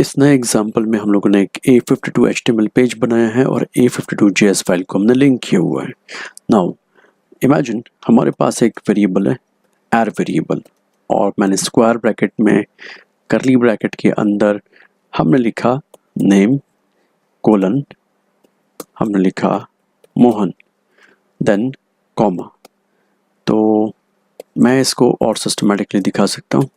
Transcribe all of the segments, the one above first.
इस नए एग्जाम्पल में हम लोगों ने एक A52 HTML पेज बनाया है और A52 JS फाइल को हमने लिंक किया हुआ है। नाउ इमेजिन हमारे पास एक वेरिएबल है एयर वेरिएबल, और मैंने स्क्वायर ब्रैकेट में करली ब्रैकेट के अंदर हमने लिखा नेम कोलन, हमने लिखा मोहन, देन कॉमा। तो मैं इसको और सिस्टमेटिकली दिखा सकता हूँ।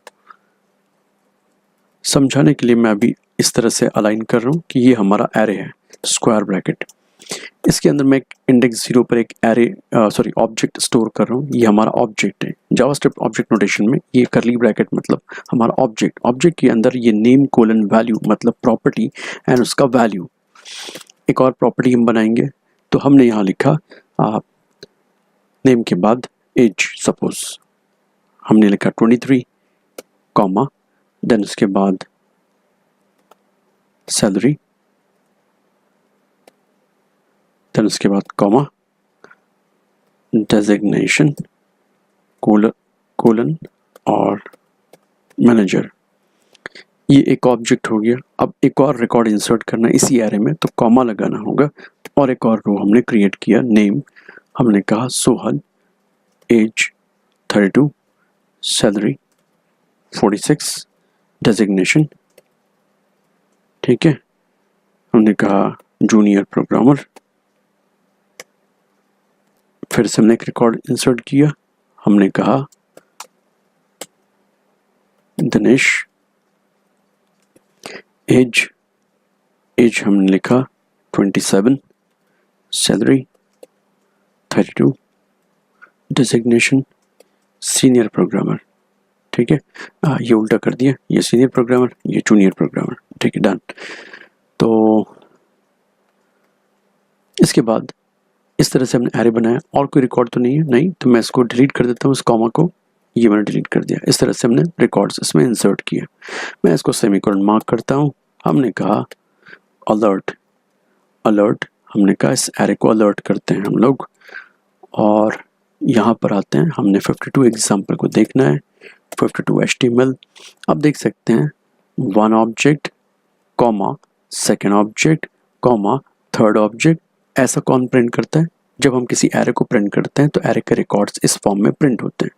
समझाने के लिए मैं अभी इस तरह से अलाइन कर रहा हूँ कि ये हमारा एरे है, स्क्वायर ब्रैकेट। इसके अंदर मैं एक इंडेक्स 0 पर एक एरे ऑब्जेक्ट स्टोर कर रहा हूँ। ये हमारा ऑब्जेक्ट है। जावास्क्रिप्ट ऑब्जेक्ट नोटेशन में ये करली ब्रैकेट मतलब हमारा ऑब्जेक्ट के अंदर ये नेम कोलन वैल्यू मतलब प्रॉपर्टी एंड उसका वैल्यू। एक और प्रॉपर्टी हम बनाएंगे, तो हमने यहाँ लिखा नेम के बाद एज, सपोज हमने लिखा 23 कॉमा, देन उसके बाद सैलरी, देन उसके बाद कॉमा, डेजिग्नेशन कोलन और मैनेजर। ये एक ऑब्जेक्ट हो गया। अब एक और रिकॉर्ड इंसर्ट करना है इसी एरे में, तो कॉमा लगाना होगा। और एक और रो हमने क्रिएट किया, नेम हमने कहा सोहल, एज 32, सैलरी 46, डेजिग्नेशन, ठीक है, हमने कहा जूनियर प्रोग्रामर। फिर से हमने एक रिकॉर्ड इंसर्ट किया, हमने कहा दिनेश, एज हमने लिखा 27, सैलरी 32, डेजिग्नेशन सीनियर प्रोग्रामर, ठीक है। ये उल्टा कर दिया, ये सीनियर प्रोग्रामर, ये जूनियर प्रोग्रामर, ठीक है, डन। तो इसके बाद इस तरह से हमने एरे बनाया। और कोई रिकॉर्ड तो नहीं है, नहीं, तो मैं इसको डिलीट कर देता हूँ, इस कॉमा को, ये मैंने डिलीट कर दिया। इस तरह से हमने रिकॉर्ड्स इसमें इंसर्ट किया। मैं इसको सेमीकोलन मार्क करता हूँ। हमने कहा अलर्ट, हमने कहा इस एरे को अलर्ट करते हैं हम लोग। और यहाँ पर आते हैं, हमने 52 एग्जाम्पल को देखना है, 52 HTML। अब देख सकते हैं 1 object comma second object comma third object. ऐसा कौन प्रिंट करता है? जब हम किसी एरे को प्रिंट करते हैं तो एरे के रिकॉर्ड्स इस फॉर्म में प्रिंट होते हैं।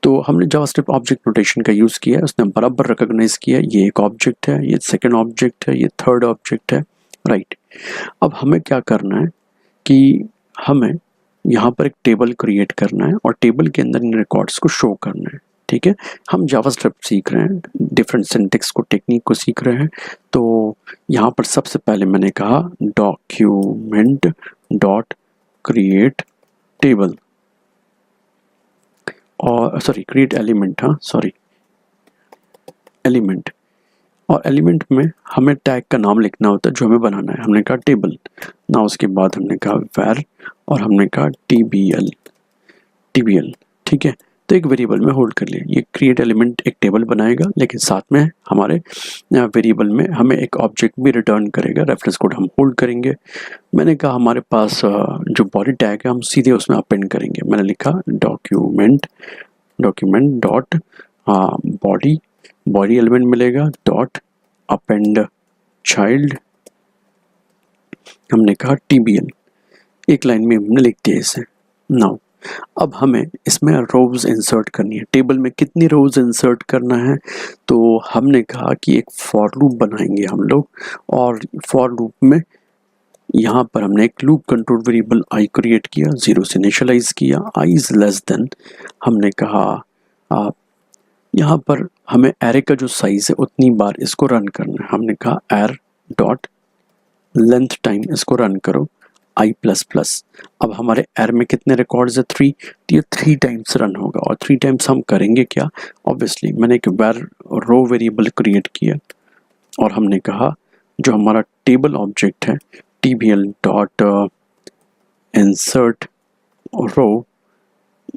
तो हमने जावास्क्रिप्ट ऑब्जेक्ट नोटेशन का यूज़ किया है, उसने बराबर रिकॉग्नाइज किया ये एक ऑब्जेक्ट है, ये सेकेंड ऑब्जेक्ट है, ये थर्ड ऑब्जेक्ट है, राइट। अब हमें क्या करना है कि हमें यहाँ पर एक टेबल क्रिएट करना है और टेबल के अंदर इन रिकॉर्ड्स को शो करना है, ठीक है। हम जावास्क्रिप्ट सीख रहे हैं, डिफरेंट सिंटेक्स को, टेक्निक को सीख रहे हैं। तो यहाँ पर सबसे पहले मैंने कहा डॉक्यूमेंट डॉट क्रिएट टेबल, और क्रिएट एलिमेंट, एलिमेंट। और एलिमेंट में हमें टैग का नाम लिखना होता है जो हमें बनाना है। हमने कहा टेबल ना, उसके बाद हमने कहा वैर और हमने कहा टीबीएल, ठीक है। तो एक वेरिएबल में होल्ड कर लिया। ये क्रिएट एलिमेंट एक टेबल बनाएगा, लेकिन साथ में हमारे वेरिएबल में हमें एक ऑब्जेक्ट भी रिटर्न करेगा। रेफरेंस कोड हम होल्ड करेंगे। मैंने कहा हमारे पास जो बॉडी टैग है हम सीधे उसमें अपेंड करेंगे। मैंने लिखा डॉक्यूमेंट डॉट बॉडी एलिमेंट मिलेगा डॉट अपेंड चाइल्ड, हमने कहा टीबीएल। एक लाइन में हमने लिख दिया इसे। नाउ अब हमें इसमें रोज इंसर्ट करनी है। टेबल में कितनी रोज इंसर्ट करना है? तो हमने कहा कि एक फॉर लूप बनाएंगे हम लोग, और फॉर लूप में यहाँ पर हमने एक loop control variable I create किया, 0 से इनिशियलाइज किया, आई इज लेस देन, हमने कहा यहाँ पर हमें एरे का जो साइज है उतनी बार इसको रन करना है। हमने कहा एर डॉट लेंथ टाइम इसको रन करो i++। अब हमारे एर में कितने रिकॉर्ड्स है? 3, तो ये 3 टाइम्स रन होगा। और 3 टाइम्स हम करेंगे क्या? ऑब्वियसली मैंने एक वैर रो वेरिएबल क्रिएट किया और हमने कहा जो हमारा टेबल ऑब्जेक्ट है tbl डॉट इंसर्ट रो,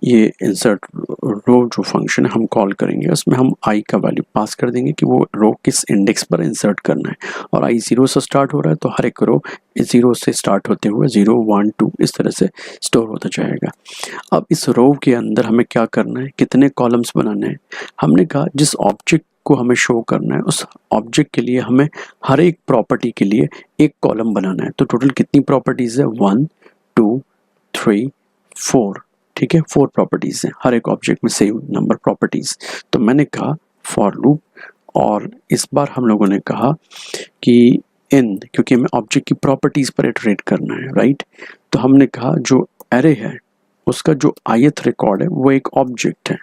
ये इंसर्ट रो जो फंक्शन है हम कॉल करेंगे, उसमें हम आई का वैल्यू पास कर देंगे कि वो रो किस इंडेक्स पर इंसर्ट करना है। और आई 0 से स्टार्ट हो रहा है तो हर एक रो 0 से स्टार्ट होते हुए 0, 1, 2 इस तरह से स्टोर होता जाएगा। अब इस रो के अंदर हमें क्या करना है, कितने कॉलम्स बनाने हैं? हमने कहा जिस ऑब्जेक्ट को हमें शो करना है, उस ऑब्जेक्ट के लिए हमें हर एक प्रॉपर्टी के लिए एक कॉलम बनाना है। तो टोटल कितनी प्रॉपर्टीज़ है, 1 2 3 4, ठीक है, 4 प्रॉपर्टीज़ हैं हर एक ऑब्जेक्ट में, सेम नंबर प्रॉपर्टीज़। तो मैंने कहा फॉर लूप, और इस बार हम लोगों ने कहा कि इन, क्योंकि हमें ऑब्जेक्ट की प्रॉपर्टीज़ पर इटरेट करना है, राइट। तो हमने कहा जो एरे है उसका जो ith रिकॉर्ड है वो एक ऑब्जेक्ट है,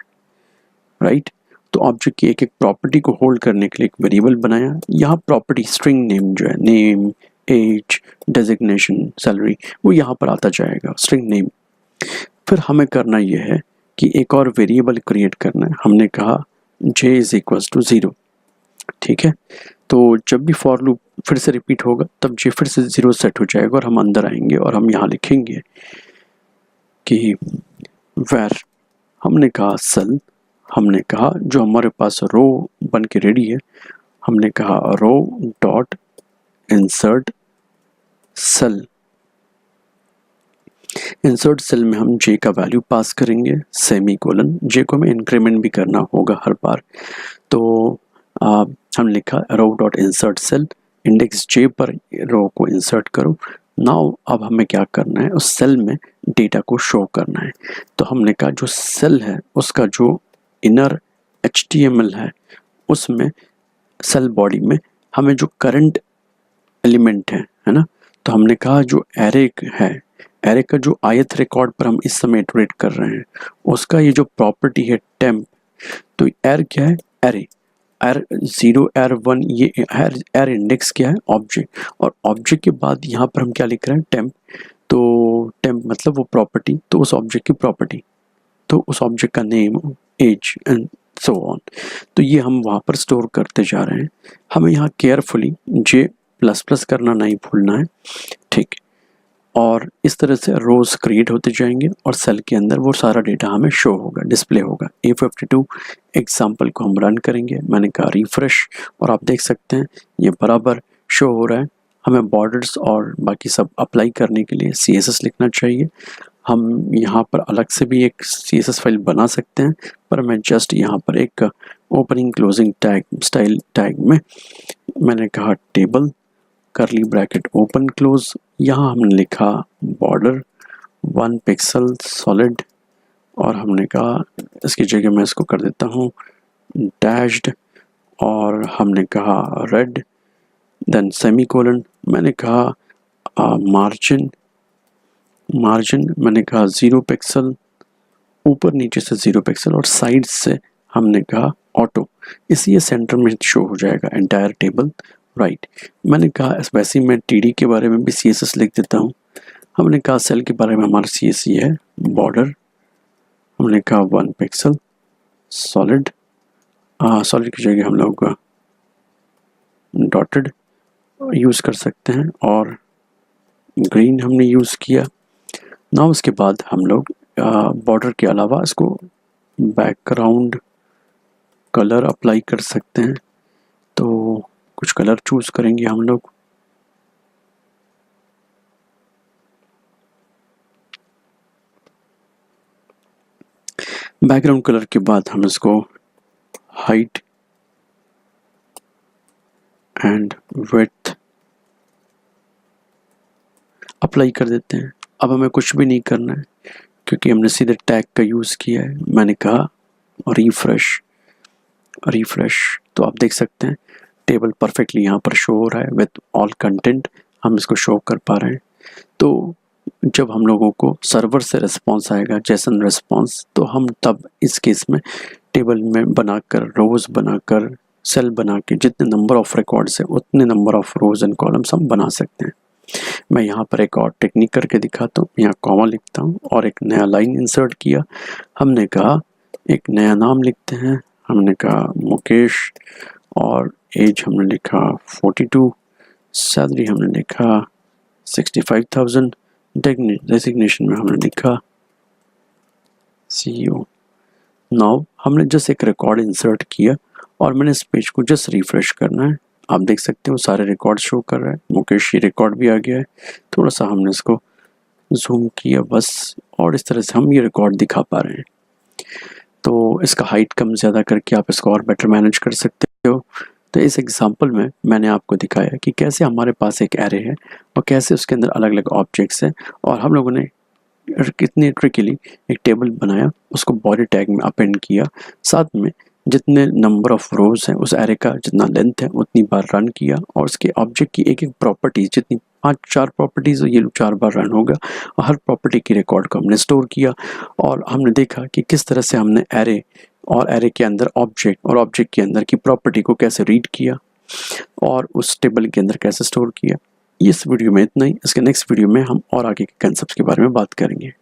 राइट। तो ऑब्जेक्ट की एक एक प्रॉपर्टी को होल्ड करने के लिए एक वेरिएबल बनाया। यहाँ प्रॉपर्टी स्ट्रिंग नेम जो है, नेम, एज, डेजिग्नेशन, सैलरी, वो यहाँ पर आता जाएगा, स्ट्रिंग नेम। फिर हमें करना यह है कि एक और वेरिएबल क्रिएट करना है। हमने कहा j इज इक्वल्स टू 0, ठीक है। तो जब भी फॉर लूप फिर से रिपीट होगा तब j फिर से 0 सेट हो जाएगा और हम अंदर आएंगे और हम यहाँ लिखेंगे कि where, हमने कहा सेल, हमने कहा जो हमारे पास रो बन के रेडी है, हमने कहा row dot insert cell. Insert cell में हम j का वैल्यू पास करेंगे, सेमी कोलन, j को हमें इंक्रीमेंट भी करना होगा हर बार। तो हम लिखा row dot insert cell, index j पर रो को इंसर्ट करो। नाउ अब हमें क्या करना है, उस सेल में डेटा को शो करना है। तो हमने कहा जो सेल है उसका जो इनर HTML है उसमें सेल बॉडी में हमें जो करंट एलिमेंट है ना, तो हमने कहा जो एरे है, एरे का जो ith रिकॉर्ड पर हम इस समय इटरेट कर रहे हैं उसका ये जो प्रॉपर्टी है टेम्प, तो एर क्या है, एरे, R0 R1, ये R इंडेक्स क्या है, ऑब्जेक्ट, और ऑब्जेक्ट के बाद यहाँ पर हम क्या लिख रहे हैं, टेम्प। तो टेम्प मतलब वो प्रॉपर्टी, तो उस ऑब्जेक्ट की प्रॉपर्टी, तो उस ऑब्जेक्ट का name, as and so on. तो ये हम वहाँ पर स्टोर करते जा रहे हैं। हमें यहाँ केयरफुली J++ करना नहीं भूलना है, ठीक। और इस तरह से रोज क्रिएट होते जाएंगे और सेल के अंदर वो सारा डेटा हमें शो होगा, डिस्प्ले होगा। A52 एग्जाम्पल को हम रन करेंगे, मैंने कहा रिफ्रेश, और आप देख सकते हैं ये बराबर शो हो रहा है। हमें बॉर्डर्स और बाकी सब अप्लाई करने के लिए CSS लिखना चाहिए। हम यहाँ पर अलग से भी एक CSS फाइल बना सकते हैं, पर मैं जस्ट यहाँ पर एक opening closing tag style tag में मैंने कहा टेबल, करली ब्रैकेट ओपन क्लोज, यहाँ हमने लिखा बॉर्डर 1 पिक्सल सॉलिड, और हमने कहा इसकी जगह मैं इसको कर देता हूँ डैश्ड, और हमने कहा रेड, देन सेमीकोलन, मैंने कहा मार्जिन मैंने कहा 0 पिक्सल, ऊपर नीचे से 0 पिक्सल, और साइड से हमने कहा ऑटो, इसलिए सेंटर में शो हो जाएगा एंटायर टेबल, राइट। मैंने कहा वैसे ही मैं TD के बारे में भी CSS लिख देता हूँ। हमने कहा सेल के बारे में हमारा CSS है बॉर्डर, हमने कहा 1 पिक्सल सॉलिड, सॉलिड की जगह हम लोग डॉटेड यूज़ कर सकते हैं, और ग्रीन हमने यूज़ किया ना। उसके बाद हम लोग बॉर्डर के अलावा इसको बैकग्राउंड कलर अप्लाई कर सकते हैं, तो कुछ कलर चूज़ करेंगे हम लोग। बैकग्राउंड कलर के बाद हम इसको हाइट एंड विड्थ अप्लाई कर देते हैं। अब हमें कुछ भी नहीं करना है क्योंकि हमने सीधे टैग का यूज़ किया है। मैंने कहा रिफ्रेश, तो आप देख सकते हैं टेबल परफेक्टली यहाँ पर शो हो रहा है विथ ऑल कंटेंट, हम इसको शो कर पा रहे हैं। तो जब हम लोगों को सर्वर से रिस्पॉन्स आएगा, जेसन रिस्पॉन्स, तो हम तब इस केस में टेबल में बनाकर, रोज़ बनाकर, सेल बना के जितने नंबर ऑफ रिकॉर्ड्स है उतने number of rows and columns हम बना सकते हैं। मैं यहाँ पर एक और टेक्निक करके दिखाता हूँ। यहाँ कॉमा लिखता हूँ और एक नया लाइन इंसर्ट किया। हमने कहा एक नया नाम लिखते हैं, हमने कहा मुकेश, और एज हमने लिखा 42, सैलरी हमने लिखा 65,000, डेजिग्नेशन में हमने लिखा CEO। नाउ हमने जस्ट एक रिकॉर्ड इंसर्ट किया और मैंने इस पेज को जस्ट रिफ्रेश करना है। आप देख सकते हो सारे रिकॉर्ड शो कर रहा है, मुकेश ये रिकॉर्ड भी आ गया है। थोड़ा सा हमने इसको जूम किया बस, और इस तरह से हम ये रिकॉर्ड दिखा पा रहे हैं। तो इसका हाइट कम ज़्यादा करके आप इसको और बेटर मैनेज कर सकते हैं। तो इस एग्जांपल में मैंने आपको दिखाया कि कैसे हमारे पास एक एरे है और कैसे उसके अंदर अलग अलग ऑब्जेक्ट्स हैं, और हम लोगों ने कितनी ट्रिकली एक टेबल बनाया, उसको बॉडी टैग में अपेंड किया, साथ में जितने नंबर ऑफ रोज हैं उस एरे का जितना लेंथ है उतनी बार रन किया, और उसके ऑब्जेक्ट की एक एक प्रॉपर्टीज जितनी 5-4 प्रॉपर्टीज ये 4 बार रन होगा, और हर प्रॉपर्टी की रिकॉर्ड को हमने स्टोर किया। और हमने देखा कि किस तरह से हमने एरे और एरे के अंदर ऑब्जेक्ट और ऑब्जेक्ट के अंदर की प्रॉपर्टी को कैसे रीड किया और उस टेबल के अंदर कैसे स्टोर किया। इस वीडियो में इतना ही। इसके नेक्स्ट वीडियो में हम और आगे के कंसेप्ट्स के बारे में बात करेंगे।